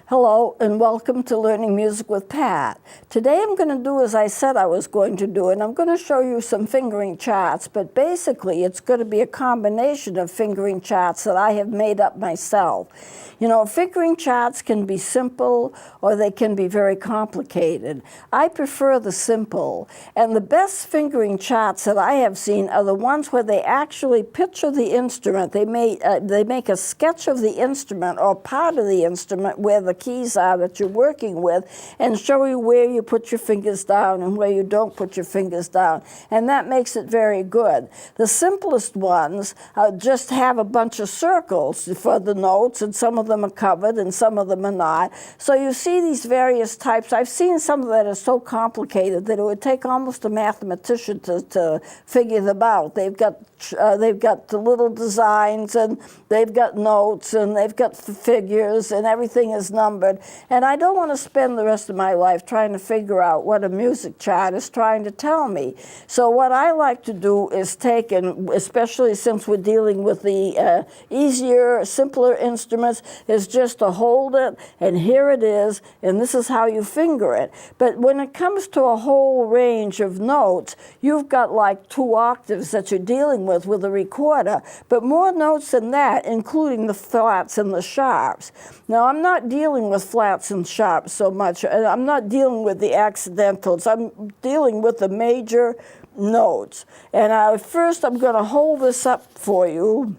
Hello and welcome to Learning Music with Pat. Today I'm going to do as I said I was going to do, and I'm going to show you some fingering charts, but basically it's going to be a combination of fingering charts that I have made up myself. You know, fingering charts can be simple or they can be very complicated. I prefer the simple, and the best fingering charts that I have seen are the ones where they actually picture the instrument. They make a sketch of the instrument or part of the instrument where the keys are that you're working with and show you where you put your fingers down and where you don't put your fingers down. And that makes it very good. The simplest ones just have a bunch of circles for the notes, and some of them are covered and some of them are not. So you see these various types. I've seen some that are so complicated that it would take almost a mathematician to figure them out. They've got the little designs, and they've got notes, and they've got figures, and everything is numbered. And I don't want to spend the rest of my life trying to figure out what a music chart is trying to tell me. So what I like to do is take, and especially since we're dealing with the easier, simpler instruments, is just to hold it, and here it is, and this is how you finger it. But when it comes to a whole range of notes, you've got like 2 octaves that you're dealing with a recorder, but more notes than that, including the flats and the sharps. Now, I'm not dealing with flats and sharps so much. I'm not dealing with the accidentals. I'm dealing with the major notes. And first, I'm going to hold this up for you.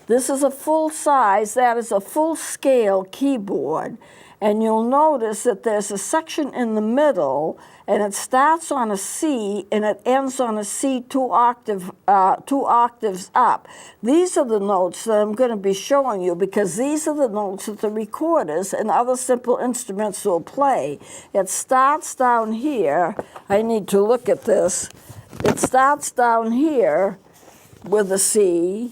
This is a full size, that is a full scale keyboard. And you'll notice that there's a section in the middle, and it starts on a C and it ends on a C 2 octaves up. These are the notes that I'm going to be showing you, because these are the notes that the recorders and other simple instruments will play. It starts down here. I need to look at this. It starts down here with a C,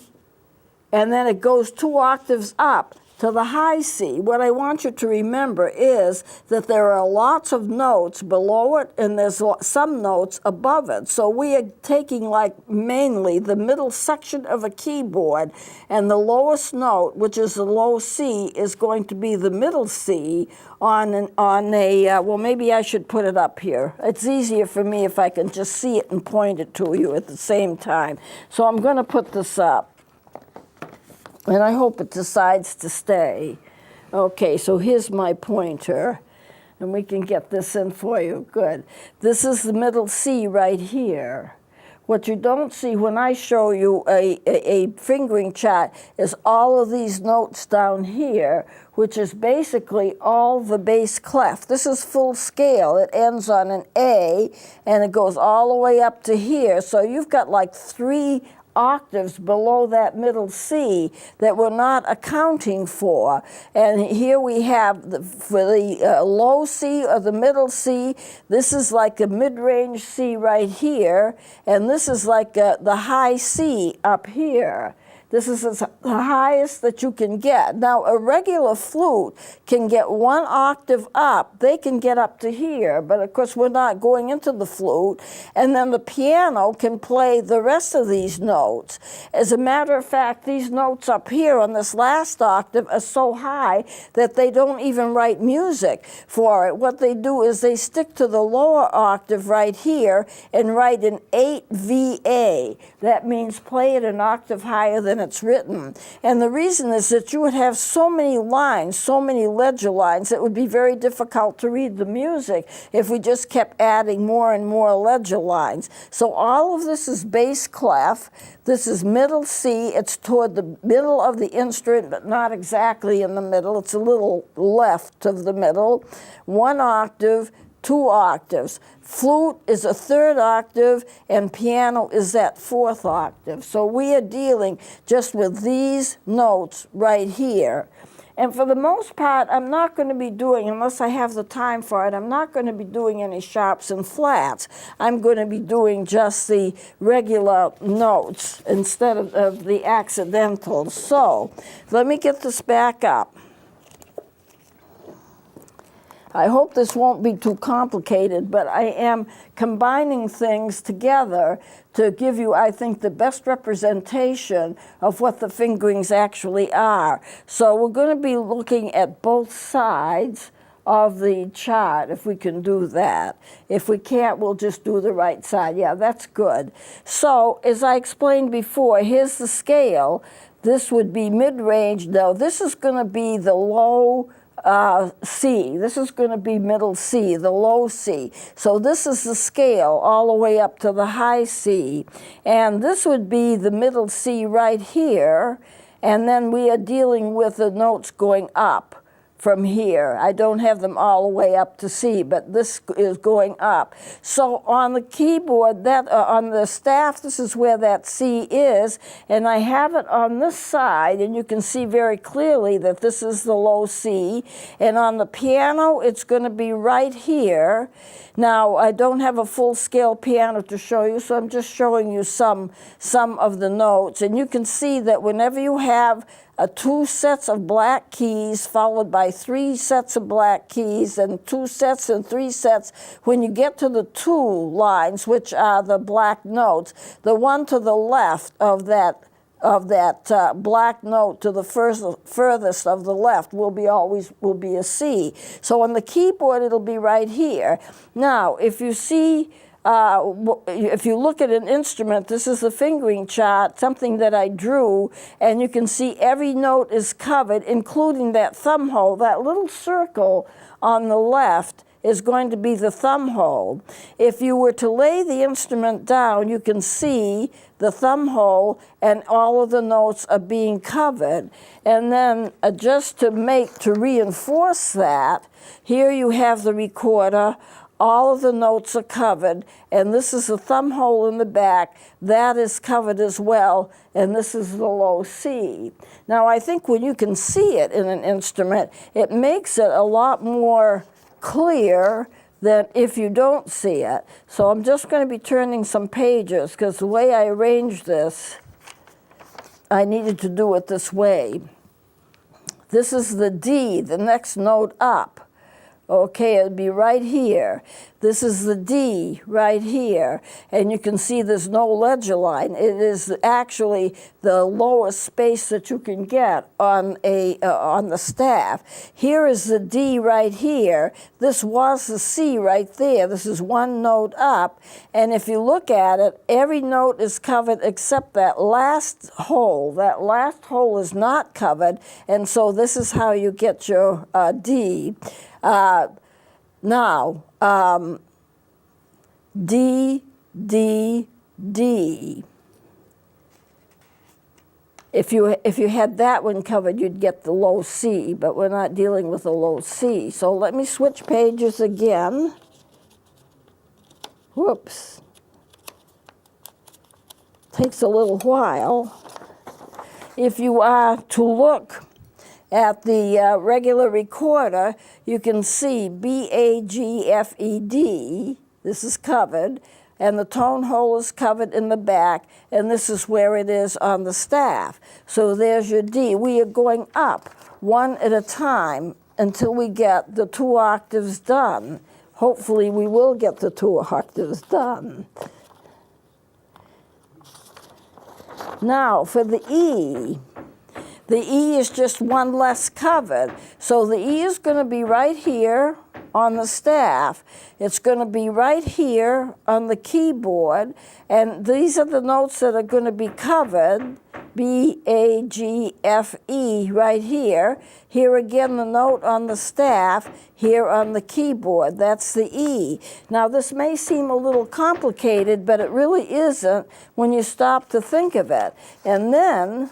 and then it goes 2 octaves up to the high C. What I want you to remember is that there are lots of notes below it, and there's some notes above it. So we are taking like mainly the middle section of a keyboard, and the lowest note, which is the low C, is going to be the middle C well, maybe I should put it up here. It's easier for me if I can just see it and point it to you at the same time. So I'm going to put this up. And I hope it decides to stay. Okay, so here's my pointer, and we can get this in for you. Good. This is the middle C right here. What you don't see when I show you a fingering chart is all of these notes down here, which is basically all the bass clef. This is full scale. It ends on an A, and it goes all the way up to here. So you've got like 3 octaves below that middle C that we're not accounting for. And here we have for the low C or the middle C, this is like a mid-range C right here, and this is like the high C up here. This is the highest that you can get. Now, a regular flute can get 1 octave up. They can get up to here, but of course we're not going into the flute. And then the piano can play the rest of these notes. As a matter of fact, these notes up here on this last octave are so high that they don't even write music for it. What they do is they stick to the lower octave right here and write an 8 VA. That means play it an octave higher than it's written. And the reason is that you would have so many lines, so many ledger lines, it would be very difficult to read the music if we just kept adding more and more ledger lines. So all of this is bass clef. This is middle C. It's toward the middle of the instrument, but not exactly in the middle. It's a little left of the middle. 1 octave, 2 octaves. Flute is a 3rd octave, and piano is that 4th octave. So we are dealing just with these notes right here. And for the most part, I'm not going to be doing, unless I have the time for it, I'm not going to be doing any sharps and flats. I'm going to be doing just the regular notes instead of the accidentals. So let me get this back up. I hope this won't be too complicated, but I am combining things together to give you, I think, the best representation of what the fingerings actually are. So we're going to be looking at both sides of the chart, if we can do that. If we can't, we'll just do the right side. Yeah, that's good. So, as I explained before, here's the scale. This would be mid-range. Now, this is going to be the low C. This is going to be middle C, the low C. So this is the scale all the way up to the high C. And this would be the middle C right here. And then we are dealing with the notes going up from here. I don't have them all the way up to C, but this is going up. So on the keyboard, on the staff, this is where that C is, and I have it on this side, and you can see very clearly that this is the low C, and on the piano, it's going to be right here. Now, I don't have a full-scale piano to show you, so I'm just showing you some of the notes, and you can see that whenever you have 2 sets of black keys followed by 3 sets of black keys and 2 sets and 3 sets. When you get to the 2 lines, which are the black notes, the one to the left of that black note to the furthest of the left will be a C. So on the keyboard, it'll be right here. Now, if you see, if you look at an instrument, this is the fingering chart, something that I drew, and you can see every note is covered, including that thumb hole. That little circle on the left is going to be the thumb hole. If you were to lay the instrument down, you can see the thumb hole and all of the notes are being covered. And then just to reinforce that, here you have the recorder. All of the notes are covered, and this is the thumb hole in the back. That is covered as well, and this is the low C. Now, I think when you can see it in an instrument, it makes it a lot more clear than if you don't see it. So I'm just going to be turning some pages, because the way I arranged this, I needed to do it this way. This is the D, the next note up. Okay, it'll be right here. This is the D right here. And you can see there's no ledger line. It is actually the lowest space that you can get on the staff. Here is the D right here. This was the C right there. This is one note up. And if you look at it, every note is covered except that last hole. That last hole is not covered. And so this is how you get your D. Now, D, D, D. If you had that one covered, you'd get the low C, but we're not dealing with the low C. So let me switch pages again. Whoops. Takes a little while. If you are to look at the regular recorder, you can see B, A, G, F, E, D. This is covered, and the tone hole is covered in the back, and this is where it is on the staff. So there's your D. We are going up one at a time until we get the 2 octaves done. Hopefully we will get the 2 octaves done. Now for the E. The E is just one less covered. So the E is going to be right here on the staff. It's going to be right here on the keyboard. And these are the notes that are going to be covered. B, A, G, F, E right here. Here again the note on the staff, here on the keyboard. That's the E. Now this may seem a little complicated, but it really isn't when you stop to think of it. And then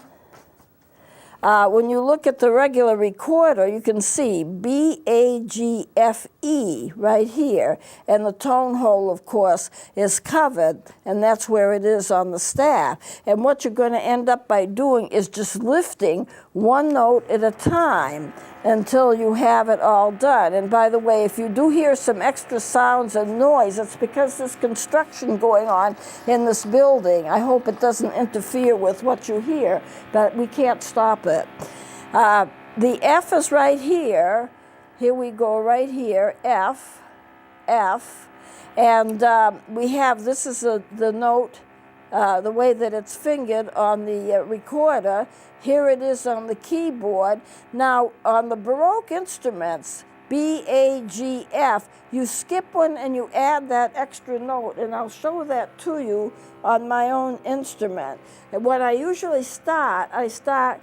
when you look at the regular recorder, you can see B, A, G, F, E right here. And the tone hole, of course, is covered, and that's where it is on the staff. And what you're going to end up by doing is just lifting one note at a time until you have it all done. And by the way, if you do hear some extra sounds and noise, it's because there's construction going on in this building. I hope it doesn't interfere with what you hear, but we can't stop it. The F is right here, Here we go right here, F, F. And we have, this is the note, the way that it's fingered on the recorder. Here it is on the keyboard. Now, on the Baroque instruments, B, A, G, F, you skip one and you add that extra note, and I'll show that to you on my own instrument. And when I usually start, I start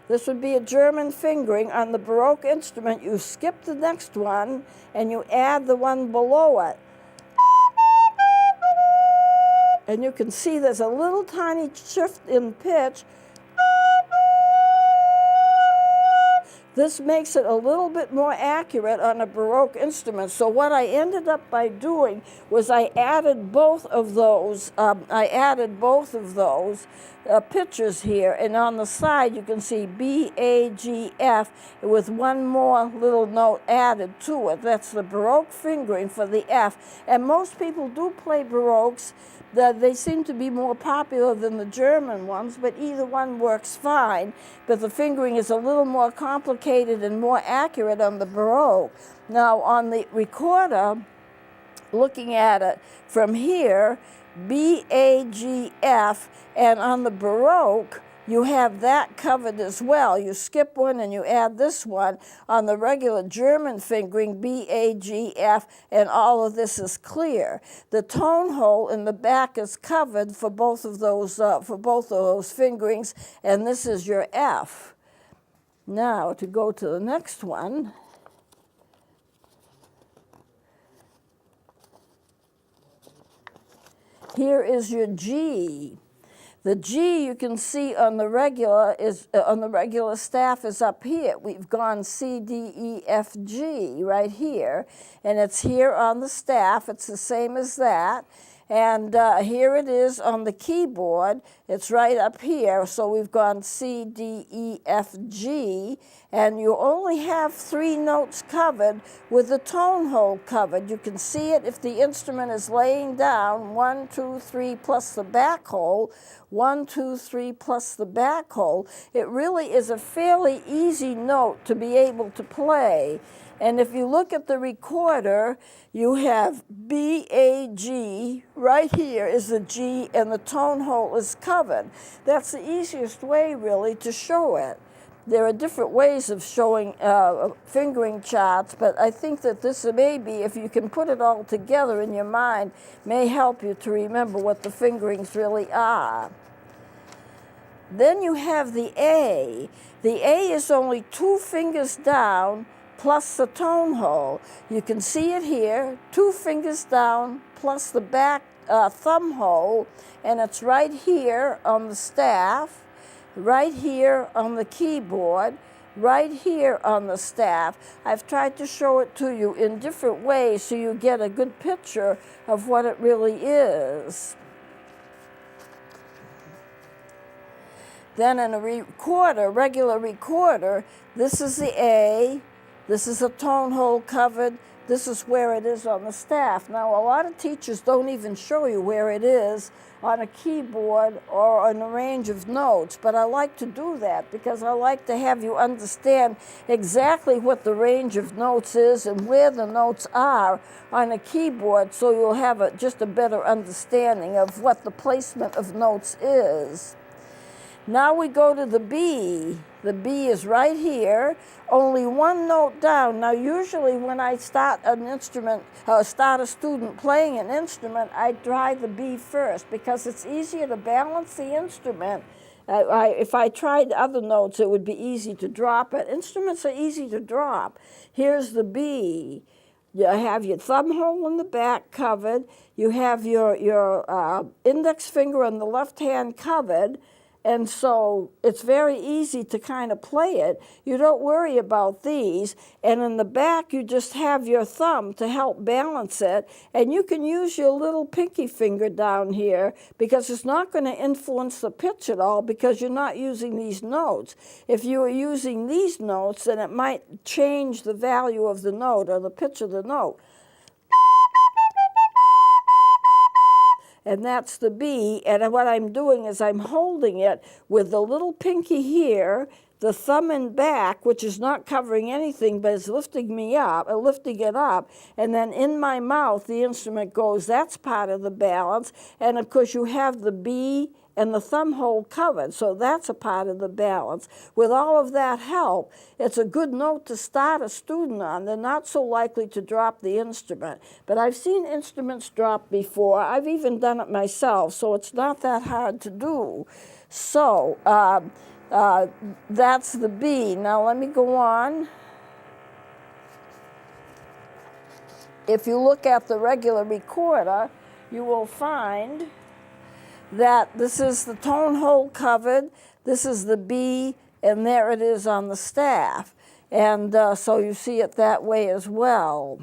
this would be a German fingering. On the Baroque instrument, you skip the next one and you add the one below it. And you can see there's a little tiny shift in pitch. This makes it a little bit more accurate on a Baroque instrument. So what I ended up by doing was I added both of those. Pictures here, and on the side you can see B, A, G, F with one more little note added to it. That's the Baroque fingering for the F. And most people do play Baroques. They seem to be more popular than the German ones, but either one works fine. But the fingering is a little more complicated and more accurate on the Baroque. Now on the recorder, looking at it from here, B, A, G, F, and on the Baroque, you have that covered as well. You skip one and you add this one. On the regular German fingering, B, A, G, F, and all of this is clear. The tone hole in the back is covered for both of those fingerings, and this is your F. Now, to go to the next one, here is your G. The G you can see on the regular staff is up here. We've gone C, D, E, F, G right here, and it's here on the staff. It's the same as that. And here it is on the keyboard. It's right up here. So we've gone C, D, E, F, G, and you only have 3 notes covered with the tone hole covered. You can see it if the instrument is laying down, 1, 2, 3 plus the back hole, 1, 2, 3 plus the back hole. It really is a fairly easy note to be able to play. And if you look at the recorder, you have B, A, G. Right here is the G, and the tone hole is covered. That's the easiest way, really, to show it. There are different ways of showing fingering charts, but I think that this may be, if you can put it all together in your mind, may help you to remember what the fingerings really are. Then you have the A. The A is only 2 fingers down plus the tone hole. You can see it here, 2 fingers down plus the back thumb hole, and it's right here on the staff, right here on the keyboard, right here on the staff. I've tried to show it to you in different ways so you get a good picture of what it really is. Then in a recorder, regular recorder, this is the A, this is a tone hole covered, this is where it is on the staff. Now, a lot of teachers don't even show you where it is on a keyboard or on a range of notes, but I like to do that because I like to have you understand exactly what the range of notes is and where the notes are on a keyboard, so you'll have just a better understanding of what the placement of notes is. Now we go to the B. The B is right here, only 1 note down. Now usually when I start an instrument, start a student playing an instrument, I try the B first because it's easier to balance the instrument. If I tried other notes, it would be easy to drop it. Instruments are easy to drop. Here's the B. You have your thumb hole in the back covered. You have your index finger on the left hand covered. And so it's very easy to kind of play it. You don't worry about these. And in the back, you just have your thumb to help balance it. And you can use your little pinky finger down here because it's not going to influence the pitch at all because you're not using these notes. If you were using these notes, then it might change the value of the note or the pitch of the note. and that's the B. And what I'm doing is I'm holding it with the little pinky here, the thumb and back, which is not covering anything, but is lifting me up, lifting it up, and then in my mouth the instrument goes. That's part of the balance. And of course you have the B and the thumb hole covered, so that's a part of the balance. With all of that help, it's a good note to start a student on. They're not so likely to drop the instrument. But I've seen instruments drop before. I've even done it myself, so it's not that hard to do. So that's the B. Now let me go on. If you look at the regular recorder, you will find that this is the tone hole covered, this is the B, and there it is on the staff. And so you see it that way as well.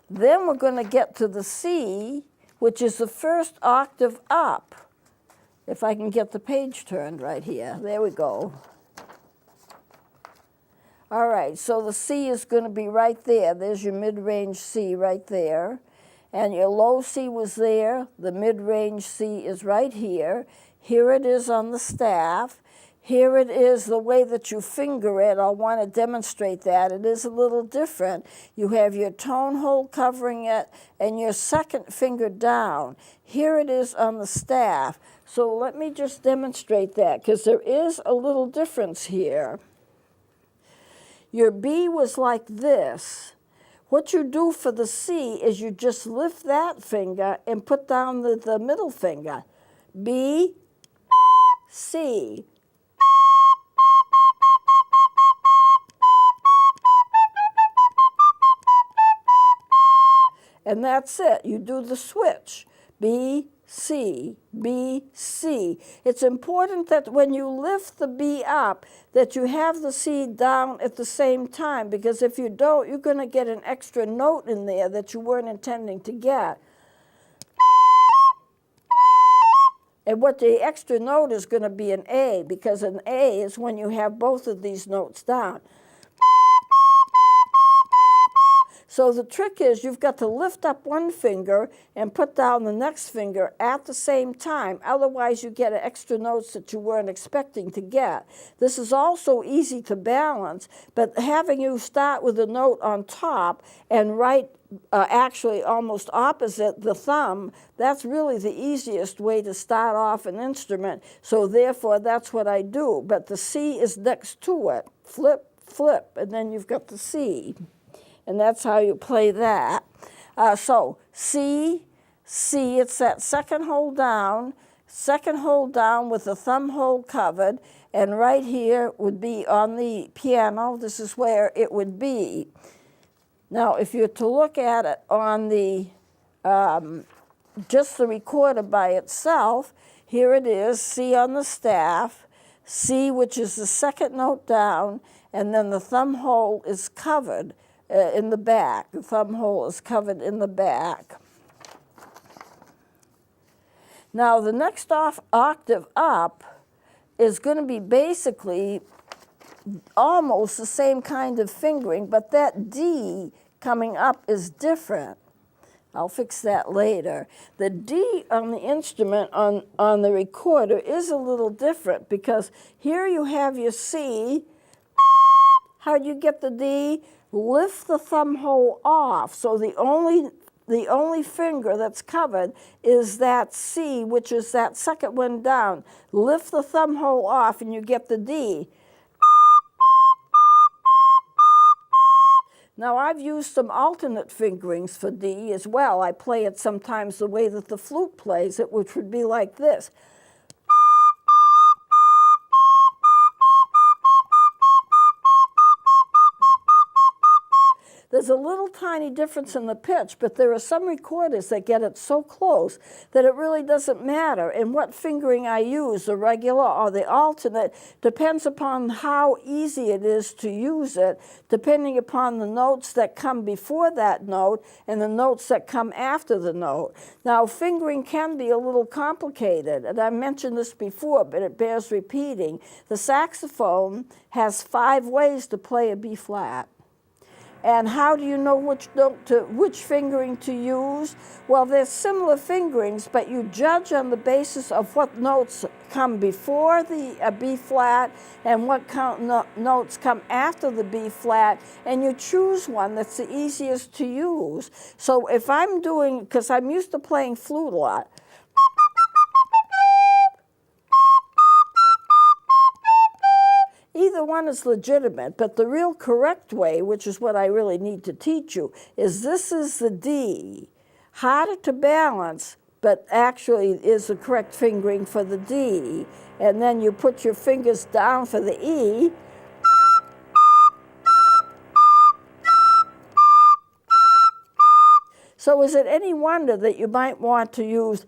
Then we're going to get to the C, which is the first octave up. If I can get the page turned right here. There we go. All right, so the C is going to be right there. There's your mid-range C right there. And your low C was there. The mid-range C is right here. Here it is on the staff. Here it is the way that you finger it. I'll want to demonstrate that. It is a little different. You have your tone hole covering it and your second finger down. Here it is on the staff. So let me just demonstrate that because there is a little difference here. Your B was like this. What you do for the C is you just lift that finger and put down the middle finger. B, C. And that's it. You do the switch. B, C, B, C. It's important that when you lift the B up, that you have the C down at the same time, because if you don't, you're going to get an extra note in there that you weren't intending to get. And what the extra note is going to be an A, because an A is when you have both of these notes down. So the trick is you've got to lift up one finger and put down the next finger at the same time. Otherwise, you get extra notes that you weren't expecting to get. This is also easy to balance, but having you start with a note on top and write actually almost opposite the thumb, that's really the easiest way to start off an instrument. So therefore, that's what I do. But the C is next to it. Flip, flip, and then you've got the C. And that's how you play that. So C, C, it's that second hold down with the thumb hole covered, and right here would be on the piano. This is where it would be. Now, if you're to look at it on the, just the recorder by itself, here it is, C on the staff, C, which is the second note down, and then the thumb hole is covered in the back. The thumb hole is covered in the back. Now the next octave up is going to be basically almost the same kind of fingering, but that D coming up is different. I'll fix that later. The D on the instrument on the recorder is a little different because here you have your C. How do you get the D? Lift the thumb hole off. So the only finger that's covered is that C, which is that second one down. Lift the thumb hole off and you get the D. Now I've used some alternate fingerings for D as well. I play it sometimes the way that the flute plays it, which would be like this. There's a little tiny difference in the pitch, but there are some recorders that get it so close that it really doesn't matter. And what fingering I use, the regular or the alternate, depends upon how easy it is to use it, depending upon the notes that come before that note and the notes that come after the note. Now, fingering can be a little complicated, and I mentioned this before, but it bears repeating. The saxophone has 5 ways to play a B flat. And how do you know which fingering to use? Well, there's similar fingerings, but you judge on the basis of what notes come before the B flat and what notes come after the B flat, and you choose one that's the easiest to use. So if I'm doing, because I'm used to playing flute a lot, either one is legitimate, but the real correct way, which is what I really need to teach you, is this is the D. Harder to balance, but actually is the correct fingering for the D. And then you put your fingers down for the E. So is it any wonder that you might want to use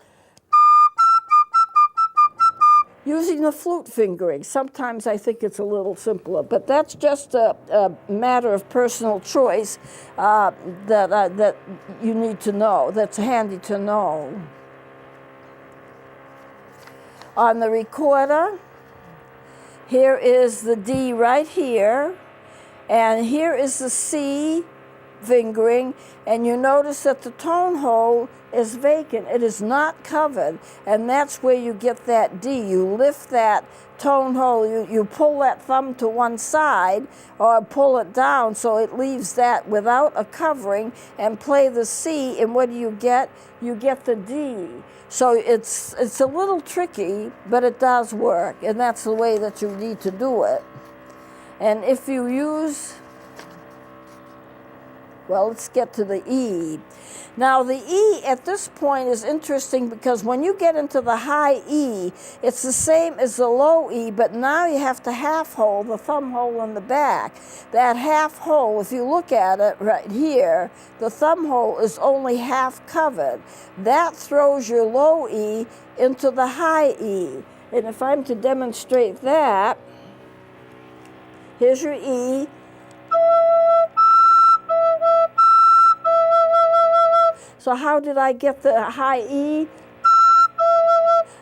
using the flute fingering? Sometimes I think it's a little simpler, but that's just a matter of personal choice that you need to know, that's handy to know. On the recorder, here is the D right here, and here is the C fingering, and you notice that the tone hole is vacant. It is not covered, and that's where you get that D. You lift that tone hole, you pull that thumb to one side or pull it down so it leaves that without a covering, and play the C, and what do you get? You get the D. So it's a little tricky, but it does work, and that's the way that you need to do it. And if you use, well, let's get to the E. Now, the E at this point is interesting because when you get into the high E, it's the same as the low E, but now you have to half hole the thumb hole in the back. That half hole, if you look at it right here, the thumb hole is only half covered. That throws your low E into the high E. And if I'm to demonstrate that, here's your E. So how did I get the high E?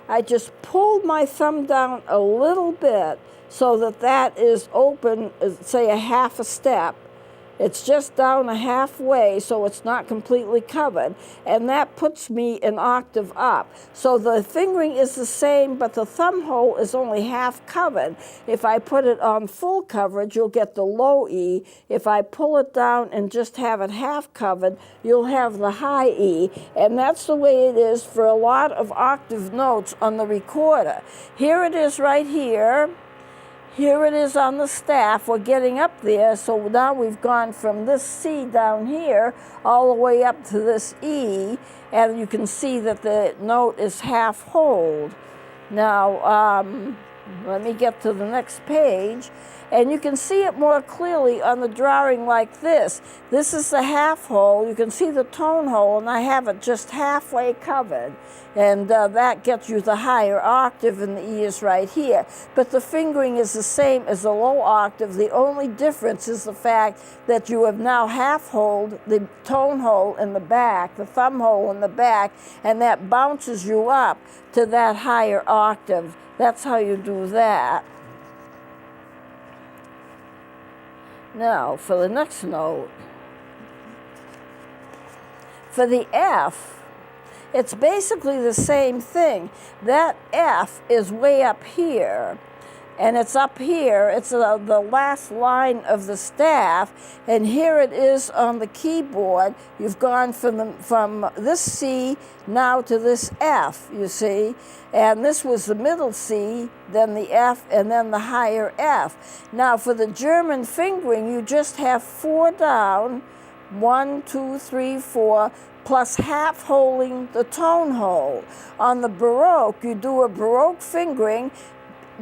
I just pulled my thumb down a little bit so that that is open, say a half a step. It's just down a halfway, so it's not completely covered, and that puts me an octave up. So the fingering is the same, but the thumb hole is only half covered. If I put it on full coverage, you'll get the low E. If I pull it down and just have it half covered, you'll have the high E, and that's the way it is for a lot of octave notes on the recorder. Here it is right here. Here it is on the staff. We're getting up there, so now we've gone from this C down here all the way up to this E, and you can see that the note is half holed. Now, let me get to the next page, and you can see it more clearly on the drawing like this. This is the half hole. You can see the tone hole, and I have it just halfway covered. And that gets you the higher octave, and the E is right here. But the fingering is the same as the low octave. The only difference is the fact that you have now half-holed the tone hole in the back, the thumb hole in the back, and that bounces you up to that higher octave. That's how you do that. Now, for the next note, for the F, it's basically the same thing. That F is way up here, and it's up here. It's the last line of the staff, and here it is on the keyboard. You've gone from this C now to this F, you see, and this was the middle C, then the F, and then the higher F. Now, for the German fingering, you just have 4 down, 1, 2, 3, 4, plus half holding the tone hole. On the Baroque, you do a Baroque fingering,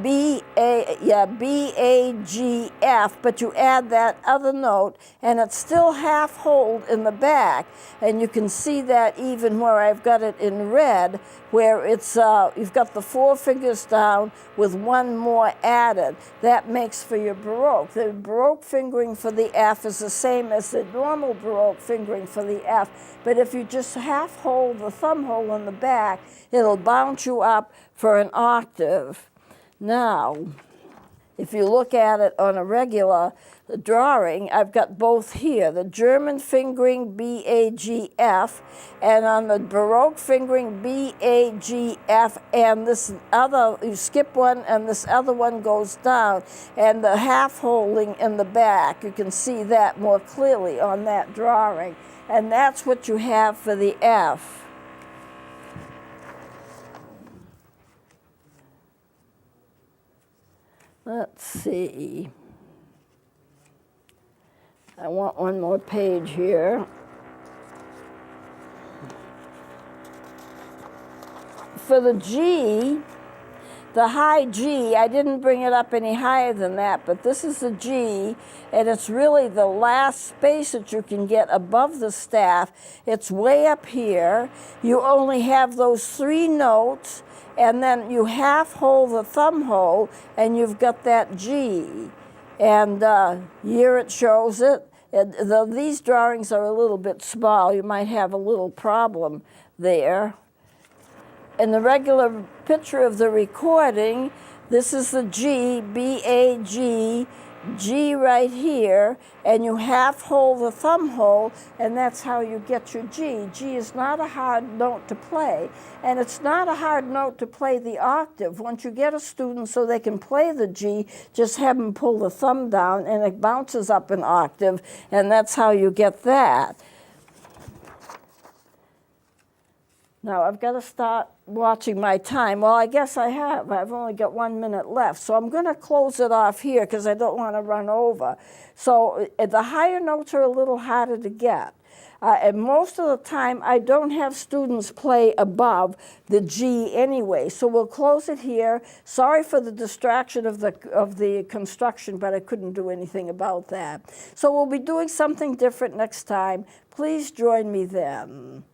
B, A, G, F, but you add that other note, and it's still half hold in the back. And you can see that even where I've got it in red, where it's you've got the 4 fingers down with 1 more added. That makes for your Baroque. The Baroque fingering for the F is the same as the normal Baroque fingering for the F, but if you just half hold the thumb hole in the back, it'll bounce you up for an octave. Now, If you look at it on a regular drawing, I've got both here, the German fingering B-A-G-F, and on the Baroque fingering B-A-G-F, and this other, you skip one and this other one goes down, and the half holding in the back, you can see that more clearly on that drawing, and that's what you have for the F. Let's see. I want one more page here. For the G, the high G, I didn't bring it up any higher than that, but this is the G, and it's really the last space that you can get above the staff. It's way up here. You only have those 3 notes, and then you half hold the thumb hole, and you've got that G. And here it shows it. These drawings are a little bit small. You might have a little problem there. In the regular picture of the recording, this is the G, B-A-G, G right here, and you half hold the thumb hole, and that's how you get your G. G is not a hard note to play, and it's not a hard note to play the octave. Once you get a student so they can play the G, just have them pull the thumb down, and it bounces up an octave, and that's how you get that. Now, I've got to start watching my time. Well, I guess I have. I've only got 1 minute left. So I'm going to close it off here because I don't want to run over. So the higher notes are a little harder to get. And most of the time, I don't have students play above the G anyway. So we'll close it here. Sorry for the distraction of the construction, but I couldn't do anything about that. So we'll be doing something different next time. Please join me then.